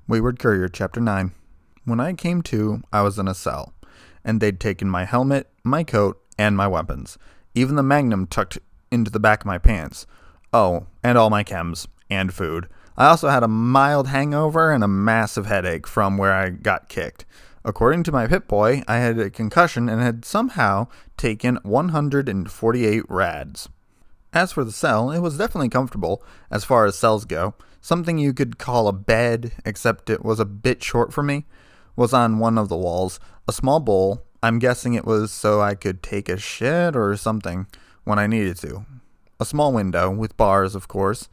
Wayward Courier Ch9. When I came to, I was in a cell, and they'd taken my helmet, my coat, and my weapons. Even the magnum tucked into the back of my pants. Oh, and all my chems, and food. I also had a mild hangover and a massive headache from where I got kicked. According to my Pip-Boy, I had a concussion and had somehow taken 148 rads. As for the cell, it was definitely comfortable, as far as cells go. Something you could call a bed, except it was a bit short for me, was on one of the walls. A small bowl, I'm guessing it was so I could take a shit or something when I needed to. A small window, with bars, of course.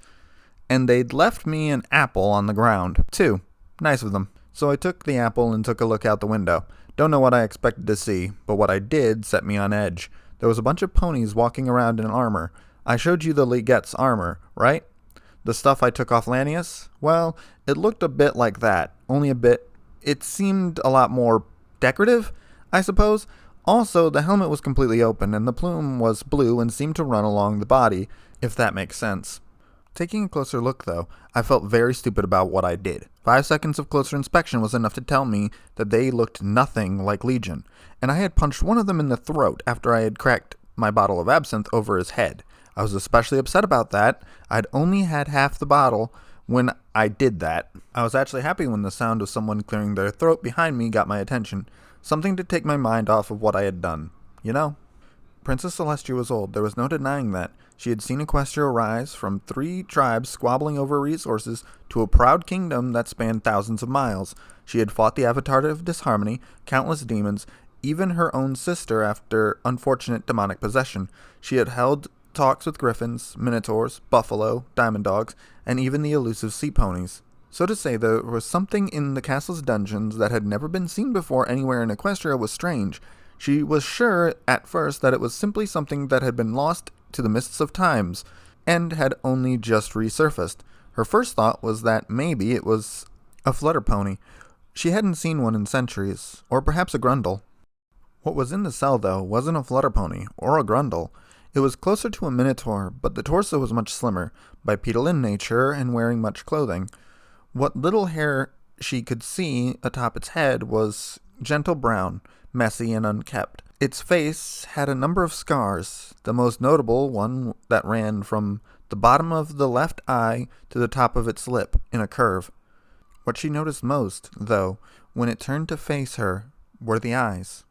And they'd left me an apple on the ground, too. Nice of them. So I took the apple and took a look out the window. Don't know what I expected to see, but what I did set me on edge. There was a bunch of ponies walking around in armor. I showed you the Legette's armor, right? The stuff I took off Lanius? Well, it looked a bit like that. Only a bit. It seemed a lot more decorative, I suppose. Also, the helmet was completely open, and the plume was blue and seemed to run along the body, if that makes sense. Taking a closer look, though, I felt very stupid about what I did. 5 seconds of closer inspection was enough to tell me that they looked nothing like Legion, and I had punched one of them in the throat after I had cracked my bottle of absinthe over his head. I was especially upset about that. I'd only had half the bottle when I did that. I was actually happy when the sound of someone clearing their throat behind me got my attention. Something to take my mind off of what I had done. You know? Princess Celestia was old. There was no denying that. She had seen Equestria rise from 3 tribes squabbling over resources to a proud kingdom that spanned thousands of miles. She had fought the Avatar of Disharmony, countless demons, even her own sister after unfortunate demonic possession. She had held talks with griffins, minotaurs, buffalo, diamond dogs, and even the elusive sea ponies. So to say there was something in the castle's dungeons that had never been seen before anywhere in Equestria was strange. She was sure at first that it was simply something that had been lost to the mists of times, and had only just resurfaced. Her first thought was that maybe it was a flutter pony. She hadn't seen one in centuries, or perhaps a grundle. What was in the cell, though, wasn't a flutter pony, or a grundle. It was closer to a minotaur, but the torso was much slimmer, bipedal in nature, and wearing much clothing. What little hair she could see atop its head was gentle brown, messy and unkempt. Its face had a number of scars, the most notable one that ran from the bottom of the left eye to the top of its lip, in a curve. What she noticed most, though, when it turned to face her, were the eyes.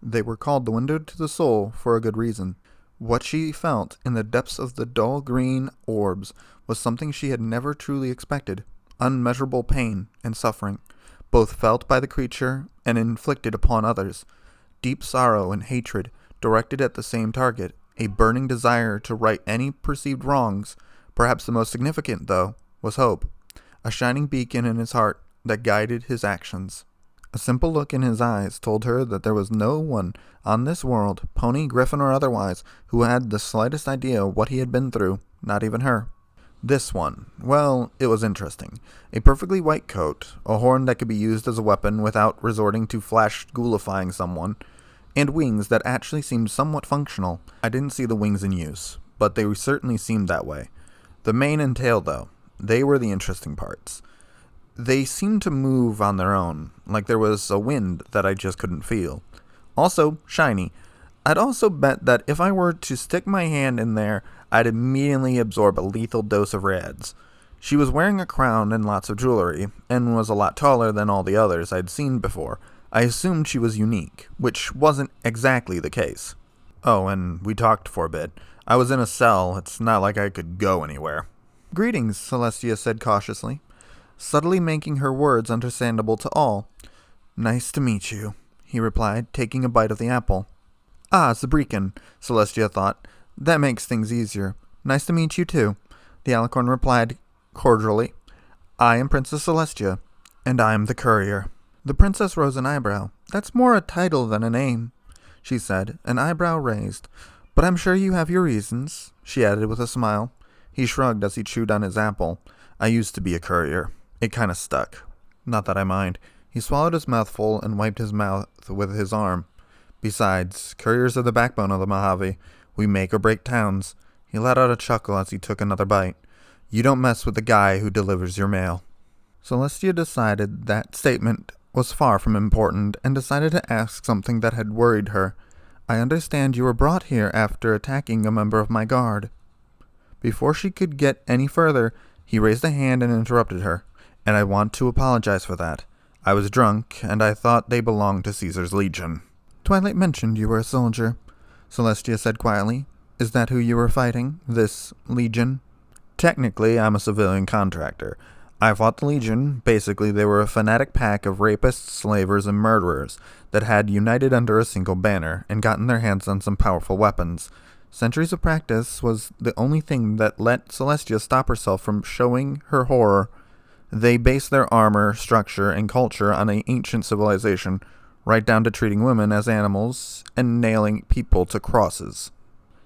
They were called the window to the soul for a good reason. What she felt in the depths of the dull green orbs was something she had never truly expected. Unmeasurable pain and suffering, both felt by the creature and inflicted upon others. Deep sorrow and hatred directed at the same target, a burning desire to right any perceived wrongs. Perhaps the most significant, though, was hope, a shining beacon in his heart that guided his actions. A simple look in his eyes told her that there was no one on this world, pony, griffin, or otherwise, who had the slightest idea what he had been through, not even her. This one, well, it was interesting. A perfectly white coat, a horn that could be used as a weapon without resorting to flash ghoulifying someone, and wings that actually seemed somewhat functional. I didn't see the wings in use, but they certainly seemed that way. The mane and tail, though, they were the interesting parts. They seemed to move on their own, like there was a wind that I just couldn't feel. Also, shiny. I'd also bet that if I were to stick my hand in there, I'd immediately absorb a lethal dose of rads. She was wearing a crown and lots of jewelry, and was a lot taller than all the others I'd seen before. I assumed she was unique, which wasn't exactly the case. Oh, and we talked for a bit. I was in a cell. It's not like I could go anywhere. "Greetings," Celestia said cautiously, subtly making her words understandable to all. "Nice to meet you," he replied, taking a bite of the apple. "Ah, Zabrikan," Celestia thought. "That makes things easier. Nice to meet you, too," the alicorn replied cordially. "I am Princess Celestia, and I am the courier." The princess rose an eyebrow. "That's more a title than a name," she said, an eyebrow raised. "But I'm sure you have your reasons," she added with a smile. He shrugged as he chewed on his apple. "I used to be a courier. It kind of stuck. Not that I mind." He swallowed his mouthful and wiped his mouth with his arm. "Besides, couriers are the backbone of the Mojave. We make or break towns." He let out a chuckle as he took another bite. "You don't mess with the guy who delivers your mail." Celestia decided that statement was far from important and decided to ask something that had worried her. I understand you were brought here after attacking a member of my guard. Before she could get any further, he raised a hand and interrupted her, and I want to apologize for that. I was drunk, and I thought they belonged to Caesar's Legion. Twilight mentioned you were a soldier, Celestia said quietly. Is that who you were fighting, this Legion? Technically, I'm a civilian contractor. I fought the Legion. Basically, they were a fanatic pack of rapists, slavers, and murderers that had united under a single banner and gotten their hands on some powerful weapons. Centuries of practice was the only thing that let Celestia stop herself from showing her horror. They based their armor, structure, and culture on an ancient civilization, right down to treating women as animals and nailing people to crosses.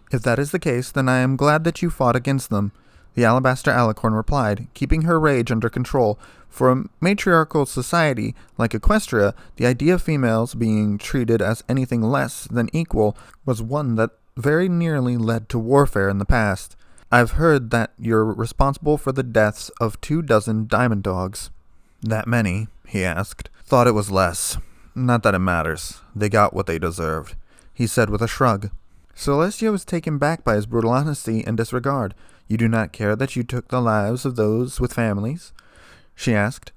If that is the case, then I am glad that you fought against them, the Alabaster Alicorn replied, keeping her rage under control. For a matriarchal society like Equestria, the idea of females being treated as anything less than equal was one that very nearly led to warfare in the past. I've heard that you're responsible for the deaths of 24 diamond dogs. That many? He asked. Thought it was less. Not that it matters. They got what they deserved, he said with a shrug. Celestia was taken back by his brutal honesty and disregard. You do not care that you took the lives of those with families? She asked.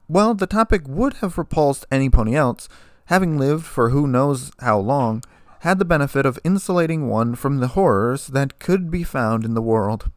Well, the topic would have repulsed any pony else. Having lived for who knows how long, had the benefit of insulating one from the horrors that could be found in the world.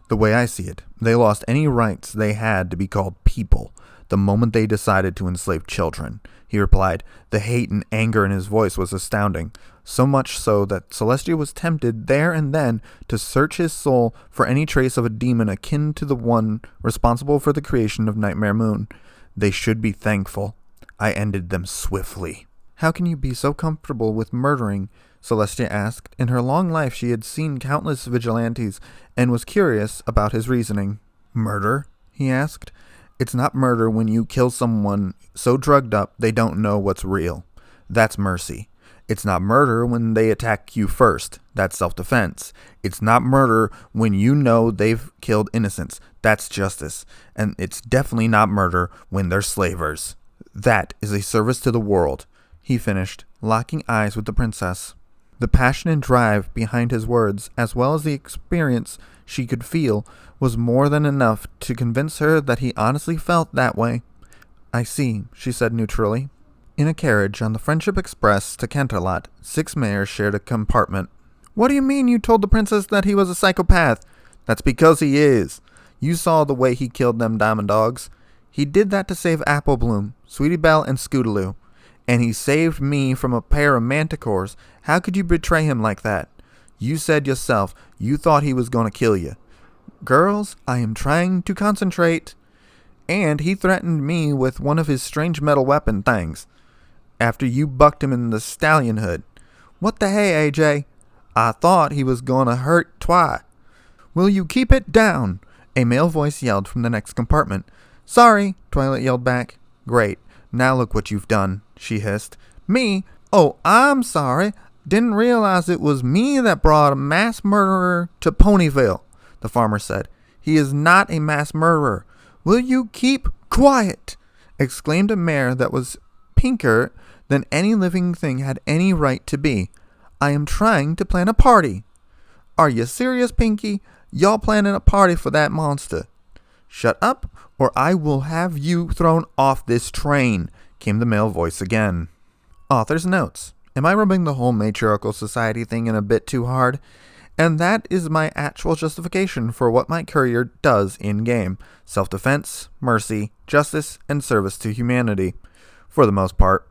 The way I see it, they lost any rights they had to be called people the moment they decided to enslave children, he replied. The hate and anger in his voice was astounding, so much so that Celestia was tempted there and then to search his soul for any trace of a demon akin to the one responsible for the creation of Nightmare Moon. They should be thankful. I ended them swiftly. How can you be so comfortable with murdering? Celestia asked. In her long life she had seen countless vigilantes and was curious about his reasoning. Murder? He asked. It's not murder when you kill someone so drugged up they don't know what's real. That's mercy. It's not murder when they attack you first. That's self-defense. It's not murder when you know they've killed innocents. That's justice. And it's definitely not murder when they're slavers. That is a service to the world, he finished, locking eyes with the princess. The passion and drive behind his words, as well as the experience she could feel, was more than enough to convince her that he honestly felt that way. I see, she said neutrally. In a carriage on the Friendship Express to Canterlot, 6 mayors shared a compartment. What do you mean you told the princess that he was a psychopath? That's because he is. You saw the way he killed them diamond dogs. He did that to save Apple Bloom, Sweetie Belle, and Scootaloo. And he saved me from a pair of manticores. How could you betray him like that? You said yourself you thought he was going to kill you. Girls, I am trying to concentrate. And he threatened me with one of his strange metal weapon things after you bucked him in the stallion hood. What the hey, AJ? I thought he was going to hurt Twi. Will you keep it down? A male voice yelled from the next compartment. Sorry, Twilight yelled back. Great. Now look what you've done, she hissed. Me? Oh, I'm sorry. Didn't realize it was me that brought a mass murderer to Ponyville, the farmer said. He is not a mass murderer. Will you keep quiet? Exclaimed a mare that was pinker than any living thing had any right to be. I am trying to plan a party. Are you serious, Pinky? Y'all planning a party for that monster? Shut up, or I will have you thrown off this train, came the male voice again. Author's notes. Am I rubbing the whole matriarchal society thing in a bit too hard? And that is my actual justification for what my courier does in-game. Self-defense, mercy, justice, and service to humanity. For the most part.